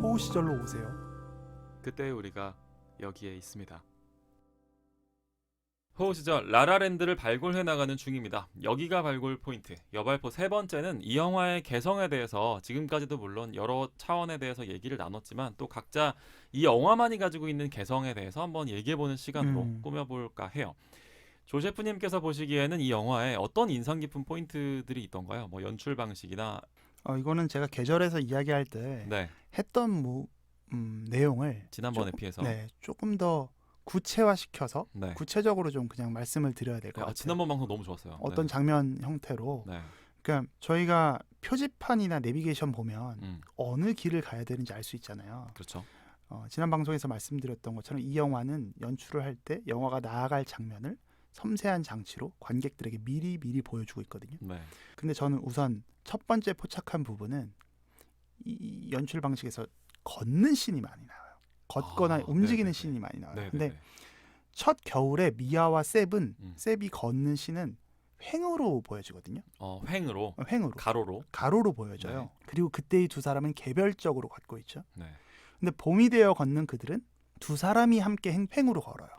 호우 시절로 오세요. 그때 우리가 여기에 있습니다. 호우 시절 라라랜드를 발굴해 나가는 중입니다. 여기가 발굴 포인트. 여발포 세 번째는 이 영화의 개성에 대해서 지금까지도 물론 여러 차원에 대해서 얘기를 나눴지만 또 각자 이 영화만이 가지고 있는 개성에 대해서 한번 얘기해보는 시간으로 꾸며볼까 해요. 조 셰프님께서 보시기에는 이 영화에 어떤 인상 깊은 포인트들이 있던가요? 뭐 연출 방식이나 이거는 제가 계절에서 이야기할 때 네, 했던 내용을 지난번에 비해서 조금 더 구체화시켜서 네. 구체적으로 좀 그냥 말씀을 드려야 될 것 같아요. 지난번 방송 너무 좋았어요. 어떤 네. 장면 형태로. 네. 그러니까 저희가 표지판이나 내비게이션 보면 어느 길을 가야 되는지 알 수 있잖아요. 그렇죠. 지난 방송에서 말씀드렸던 것처럼 이 영화는 연출을 할 때 영화가 나아갈 장면을 섬세한 장치로 관객들에게 미리 보여주고 있거든요. 네. 근데 저는 우선 첫 번째 포착한 부분은 이 연출 방식에서 걷는 씬이 많이 나와요. 걷거나 움직이는 네네네. 씬이 많이 나와요. 네네네. 근데 첫 겨울에 미아와 셉이 걷는 씬은 횡으로 보여지거든요. 횡으로 횡으로 가로로 보여져요. 네. 그리고 그때 이 두 사람은 개별적으로 걷고 있죠. 네. 근데 봄이 되어 걷는 그들은 두 사람이 함께 횡으로 걸어요.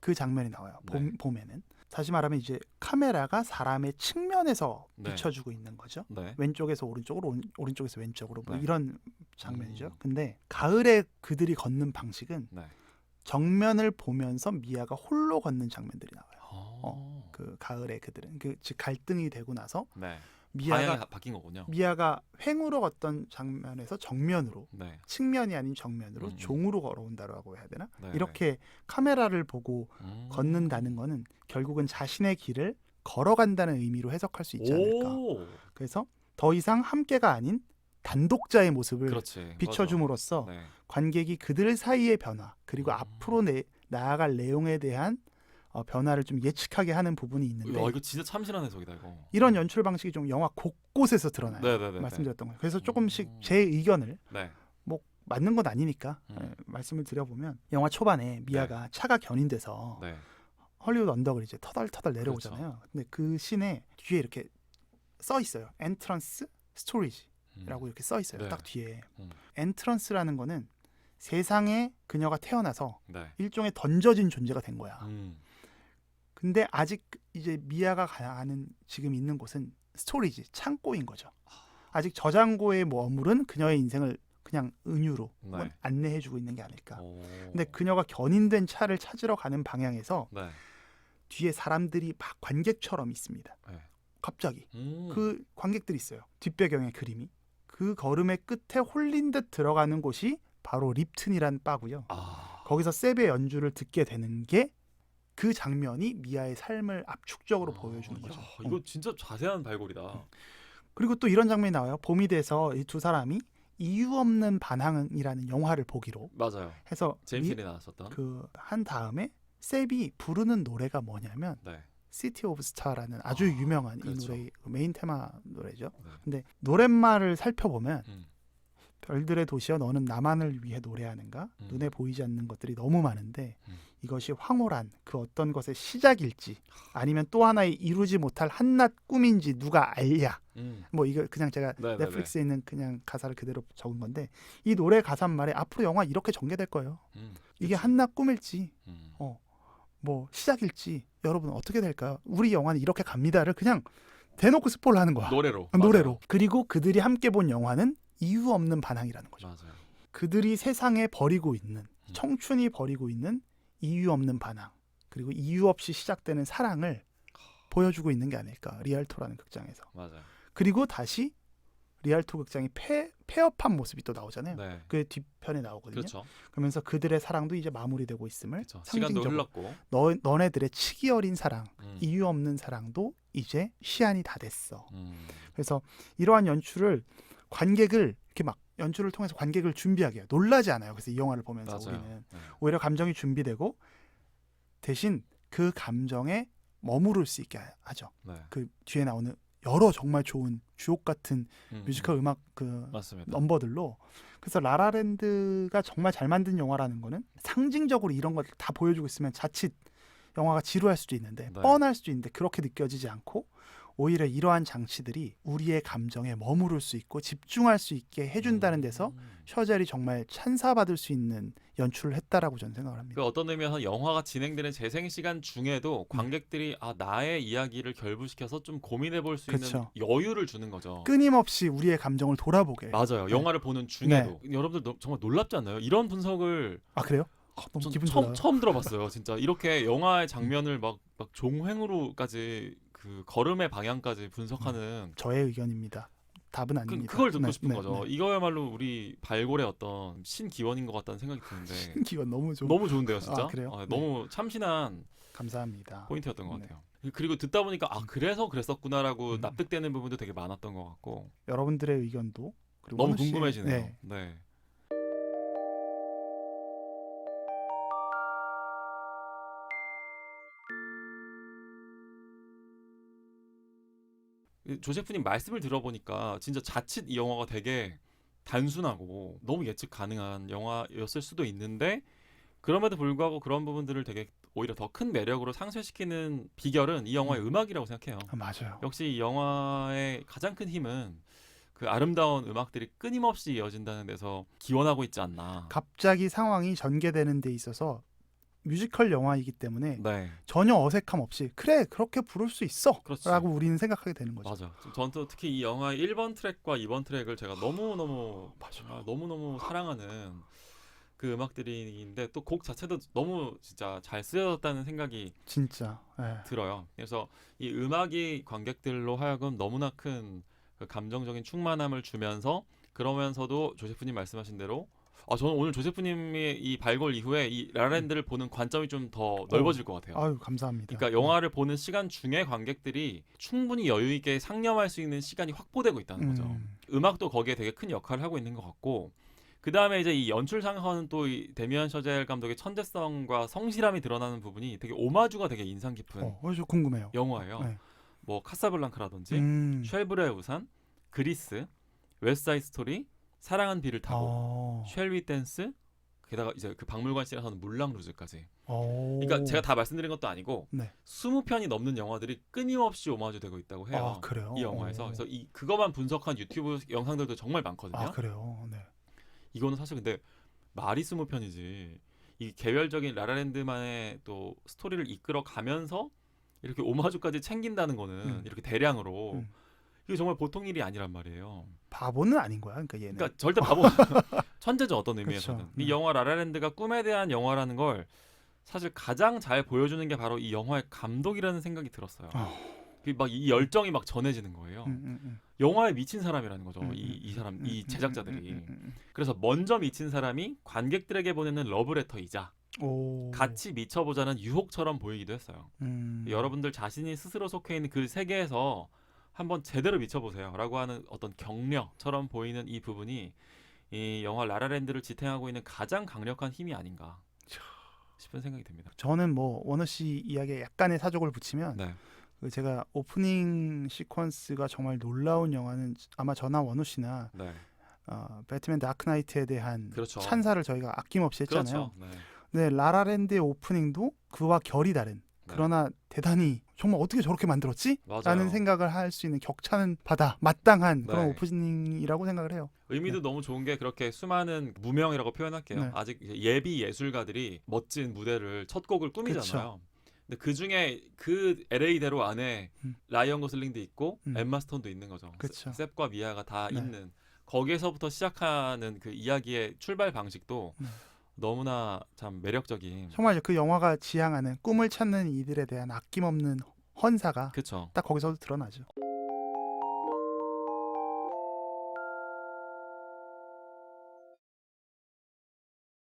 그 장면이 나와요. 네. 봄에는 다시 말하면 이제 카메라가 사람의 측면에서 네. 비춰주고 있는 거죠. 네. 왼쪽에서 오른쪽으로, 오른쪽에서 왼쪽으로 뭐 네. 이런 장면이죠. 근데 가을에 그들이 걷는 방식은 네. 정면을 보면서 미아가 홀로 걷는 장면들이 나와요. 그 가을에 그들은 즉 갈등이 되고 나서 네. 방향이 미아가 바뀐 거군요. 횡으로 걷던 장면에서 정면으로 네. 측면이 아닌 정면으로 종으로 걸어온다라고 해야 되나? 네. 이렇게 카메라를 보고 걷는다는 거는 결국은 자신의 길을 걸어간다는 의미로 해석할 수 있지 않을까. 그래서 더 이상 함께가 아닌 단독자의 모습을 그렇지. 비춰줌으로써 네. 관객이 그들 사이의 변화 그리고 앞으로 나아갈 내용에 대한 변화를 좀 예측하게 하는 부분이 있는데 이거 진짜 참신한 해석이다 이거. 이런 연출 방식이 좀 영화 곳곳에서 드러나요. 네네네. 말씀드렸던 거예요. 그래서 조금씩 제 의견을 네. 뭐 맞는 건 아니니까 말씀을 드려보면 영화 초반에 미아가 차가 견인돼서 네. 헐리우드 언덕을 이제 터덜터덜 내려오잖아요. 그렇죠. 근데 그 씬에 뒤에 이렇게 써 있어요. 엔트런스 스토리지라고 이렇게 써 있어요. 네. 딱 뒤에. 엔트런스라는 거는 세상에 그녀가 태어나서 네. 일종의 던져진 존재가 된 거야. 음. 근데 아직 이제 미아가 가는 지금 있는 곳은 스토리지, 창고인 거죠. 아직 저장고에 머무른 그녀의 인생을 그냥 은유로 네. 안내해주고 있는 게 아닐까. 오. 근데 그녀가 견인된 차를 찾으러 가는 방향에서 네. 뒤에 사람들이 막 관객처럼 있습니다. 네. 갑자기 그 관객들이 있어요. 뒷배경의 그림이. 그 걸음의 끝에 홀린 듯 들어가는 곳이 바로 립튼이란 바고요. 거기서 셉의 연주를 듣게 되는 게 그 장면이 미아의 삶을 압축적으로 보여주는 거죠. 이거 진짜 자세한 발굴이다. 그리고 또 이런 장면이 나와요. 봄이 돼서 이 두 사람이 이유 없는 반항이라는 영화를 보기로 맞아요. 해서 제임스 리 나왔었던. 한 다음에 셉이 부르는 노래가 뭐냐면 네. 시티 오브 스타라는 아주 유명한 그렇죠. 이 노래 메인 테마 노래죠. 네. 근데 노랫말을 살펴보면 음. 별들의 도시여 너는 나만을 위해 노래하는가? 눈에 보이지 않는 것들이 너무 많은데 이것이 황홀한 그 어떤 것의 시작일지 아니면 또 하나의 이루지 못할 한낱 꿈인지 누가 알랴. 뭐 이거 그냥 제가 네네네. 넷플릭스에 있는 그냥 가사를 그대로 적은 건데 이 노래 가사말에 앞으로 영화 이렇게 전개될 거예요. 이게 한낱 꿈일지 뭐 시작일지 여러분 어떻게 될까요? 우리 영화는 이렇게 갑니다를 그냥 대놓고 스포를 하는 거야. 노래로. 맞아요. 그리고 그들이 함께 본 영화는 이유 없는 반항이라는 거죠. 맞아요. 그들이 세상에 버리고 있는 청춘이 버리고 있는 이유 없는 반항 그리고 이유 없이 시작되는 사랑을 보여주고 있는 게 아닐까. 리알토라는 극장에서. 맞아요. 그리고 다시 리알토 극장이 폐업한 모습이 또 나오잖아요. 네. 그 뒤편에 나오거든요. 그렇죠. 그러면서 그들의 사랑도 이제 마무리되고 있음을 그렇죠. 시간도 상징적으로 흘렀고 너네들의 치기 어린 사랑 이유 없는 사랑도 이제 시한이 다 됐어. 그래서 이러한 연출을 관객을 이렇게 막 연출을 통해서 관객을 준비하게 해요. 놀라지 않아요. 그래서 이 영화를 보면서 맞아요. 우리는 네. 오히려 감정이 준비되고 대신 그 감정에 머무를 수 있게 하죠. 네. 그 뒤에 나오는 여러 정말 좋은 주옥 같은 뮤지컬 음악 맞습니다. 넘버들로. 그래서 라라랜드가 정말 잘 만든 영화라는 거는 상징적으로 이런 것들 다 보여주고 있으면 자칫 영화가 지루할 수도 있는데 네. 뻔할 수도 있는데 그렇게 느껴지지 않고 오히려 이러한 장치들이 우리의 감정에 머무를 수 있고 집중할 수 있게 해준다는 데서 셔젤이 정말 찬사받을 수 있는 연출을 했다라고 저는 생각을 합니다. 그 어떤 의미에서 영화가 진행되는 재생 시간 중에도 관객들이 나의 이야기를 결부시켜서 좀 고민해 볼 수 있는 그쵸. 여유를 주는 거죠. 끊임없이 우리의 감정을 돌아보게. 맞아요. 네. 영화를 보는 중에도 여러분들 정말 놀랍지 않나요? 이런 분석을 아 그래요? 너무 전 기분 좋아요. 처음 들어봤어요. 진짜 이렇게 영화의 장면을 막 종횡으로까지 그 걸음의 방향까지 분석하는 저의 의견입니다. 답은 아닙니다. 그걸 듣고 네, 싶은 네, 거죠. 네. 이거야말로 우리 발골의 어떤 신기원인 것 같다는 생각이 드는데 기분 너무 좋. 너무 좋은데요, 진짜. 그래요? 네. 너무 참신한 감사합니다. 포인트였던 것 네. 같아요. 그리고 듣다 보니까 그래서 그랬었구나라고 음. 납득되는 부분도 되게 많았던 것 같고 여러분들의 의견도 그리고 너무 원우 씨의- 궁금해지네요. 네. 네. 조세프님 말씀을 들어보니까 진짜 자칫 이 영화가 되게 단순하고 너무 예측 가능한 영화였을 수도 있는데 그럼에도 불구하고 그런 부분들을 되게 오히려 더 큰 매력으로 상쇄시키는 비결은 이 영화의 음악이라고 생각해요. 맞아요. 역시 이 영화의 가장 큰 힘은 그 아름다운 음악들이 끊임없이 이어진다는 데서 기원하고 있지 않나. 갑자기 상황이 전개되는 데 있어서 뮤지컬 영화이기 때문에 네, 전혀 어색함 없이 그래 그렇게 부를 수 있어 그렇죠. 라고 우리는 생각하게 되는 거죠. 맞아. 저는 또 특히 이 영화의 1번 트랙과 2번 트랙을 제가 너무너무 너무너무 사랑하는 그 음악들인데 또 곡 자체도 너무 진짜 잘 쓰여졌다는 생각이 진짜. 예. 들어요. 그래서 이 음악이 관객들로 하여금 너무나 큰 그 감정적인 충만함을 주면서 그러면서도 조세프님 말씀하신 대로 저는 오늘 조세프님의 이 발굴 이후에 이 라라랜드를 보는 관점이 좀 더 넓어질 것 같아요. 아유 감사합니다. 그러니까 영화를 보는 시간 중에 관객들이 충분히 여유 있게 상념할 수 있는 시간이 확보되고 있다는 거죠. 음악도 거기에 되게 큰 역할을 하고 있는 것 같고 그 다음에 이제 이 연출상에서는 또 이 데미안 셔젤 감독의 천재성과 성실함이 드러나는 부분이 되게 오마주가 되게 인상 깊은 저 궁금해요. 영화예요. 네. 뭐 카사블랑카라든지 쉘브레의 우산, 그리스, 웨스트사이드 스토리, 사랑은 비를 타고, 쉘 위 댄스, 게다가 이제 그 박물관 씬에서는 물랑 루즈까지. 그러니까 제가 다 말씀드린 것도 아니고 네. 20편이 넘는 영화들이 끊임없이 오마주되고 있다고 해요. 그래요? 이 영화에서. 그래서 그거만 분석한 유튜브 영상들도 정말 많거든요. 그래요. 네. 이거는 사실 근데 말이 20편이지. 이 개별적인 라라랜드만의 또 스토리를 이끌어 가면서 이렇게 오마주까지 챙긴다는 거는 이렇게 대량으로 이게 정말 보통 일이 아니란 말이에요. 바보는 아닌 거야. 그러니까 얘는. 그러니까 절대 바보 천재죠 어떤 의미에서는. 그렇죠. 이 영화 라라랜드가 꿈에 대한 영화라는 걸 사실 가장 잘 보여주는 게 바로 이 영화의 감독이라는 생각이 들었어요. 막 이 열정이 막 전해지는 거예요. 영화에 미친 사람이라는 거죠. 이 사람, 이 제작자들이. 그래서 먼저 미친 사람이 관객들에게 보내는 러브레터이자 같이 미쳐보자는 유혹처럼 보이기도 했어요. 여러분들 자신이 스스로 속해 있는 그 세계에서 한번 제대로 미쳐보세요 라고 하는 어떤 격려처럼 보이는 이 부분이 이 영화 라라랜드를 지탱하고 있는 가장 강력한 힘이 아닌가 싶은 생각이 듭니다. 저는 뭐 원우 씨 이야기에 약간의 사족을 붙이면 네. 제가 오프닝 시퀀스가 정말 놀라운 영화는 아마 저나 원우 씨나 네. 배트맨 다크나이트에 대한 그렇죠. 찬사를 저희가 아낌없이 했잖아요. 그렇죠. 네. 네, 라라랜드의 오프닝도 그와 결이 다른 그러나 대단히 정말 어떻게 저렇게 만들었지? 맞아요. 라는 생각을 할 수 있는 격차는 바다 마땅한 그런 네. 오프닝이라고 생각을 해요. 의미도 너무 좋은 게 그렇게 수많은 무명이라고 표현할게요. 네. 아직 이제 예비 예술가들이 멋진 무대를 첫 곡을 꾸미잖아요. 근데 그 중에 그 LA대로 안에 라이언 고슬링도 있고 엠마 스톤도 있는 거죠. 그쵸. 셉과 미아가 다 네. 있는 거기에서부터 시작하는 그 이야기의 출발 방식도 너무나 참 매력적인. 정말 그 영화가 지향하는 꿈을 찾는 이들에 대한 아낌없는 헌사가 그렇죠. 딱 거기서도 드러나죠.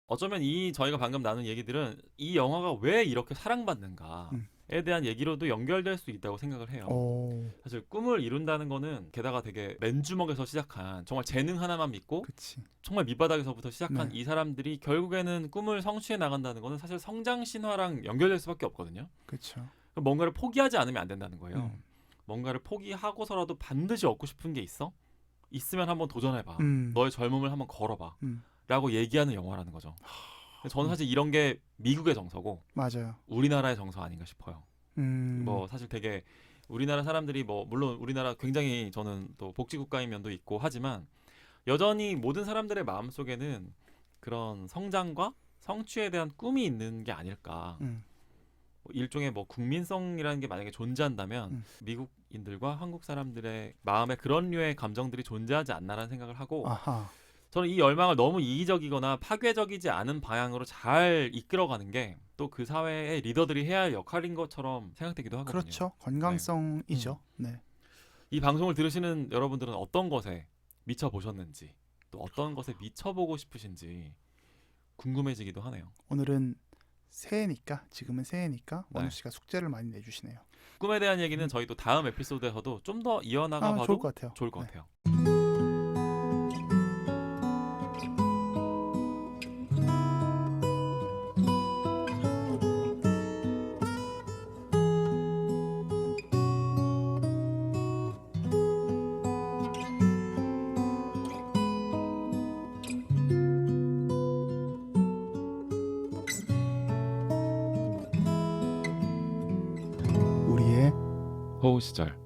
어쩌면 이 저희가 방금 나눈 얘기들은 이 영화가 왜 이렇게 사랑받는가에 대한 얘기로도 연결될 수 있다고 생각을 해요. 사실 꿈을 이룬다는 거는 게다가 되게 맨주먹에서 시작한 정말 재능 하나만 믿고 그치. 정말 밑바닥에서부터 시작한 네. 이 사람들이 결국에는 꿈을 성취해 나간다는 거는 사실 성장 신화랑 연결될 수밖에 없거든요. 그렇죠. 뭔가를 포기하지 않으면 안 된다는 거예요. 뭔가를 포기하고서라도 반드시 얻고 싶은 게 있어? 있으면 한번 도전해봐. 음. 너의 젊음을 한번 걸어봐. 음. 라고 얘기하는 영화라는 거죠. 저는 사실 이런 게 미국의 정서고 맞아요. 우리나라의 정서 아닌가 싶어요. 음. 뭐 사실 되게 우리나라 사람들이 뭐 물론 우리나라 굉장히 저는 또 복지국가인 면도 있고 하지만 여전히 모든 사람들의 마음속에는 그런 성장과 성취에 대한 꿈이 있는 게 아닐까. 음. 일종의 뭐 국민성이라는 게 만약에 존재한다면 미국인들과 한국 사람들의 마음에 그런 류의 감정들이 존재하지 않나라는 생각을 하고 아하. 저는 이 열망을 너무 이기적이거나 파괴적이지 않은 방향으로 잘 이끌어가는 게 또 그 사회의 리더들이 해야 할 역할인 것처럼 생각되기도 하거든요. 그렇죠. 건강성이죠. 네. 이 방송을 들으시는 여러분들은 어떤 것에 미쳐 보셨는지 또 어떤 것에 미쳐 보고 싶으신지 궁금해지기도 하네요. 오늘은 새해니까 지금은 새해니까 네. 원우 씨가 숙제를 많이 내주시네요. 꿈에 대한 얘기는 저희 또 다음 에피소드에서도 좀 더 이어나가 봐도 좋을 것 같아요. 좋을 것 네. 같아요. 우리의 호우 시절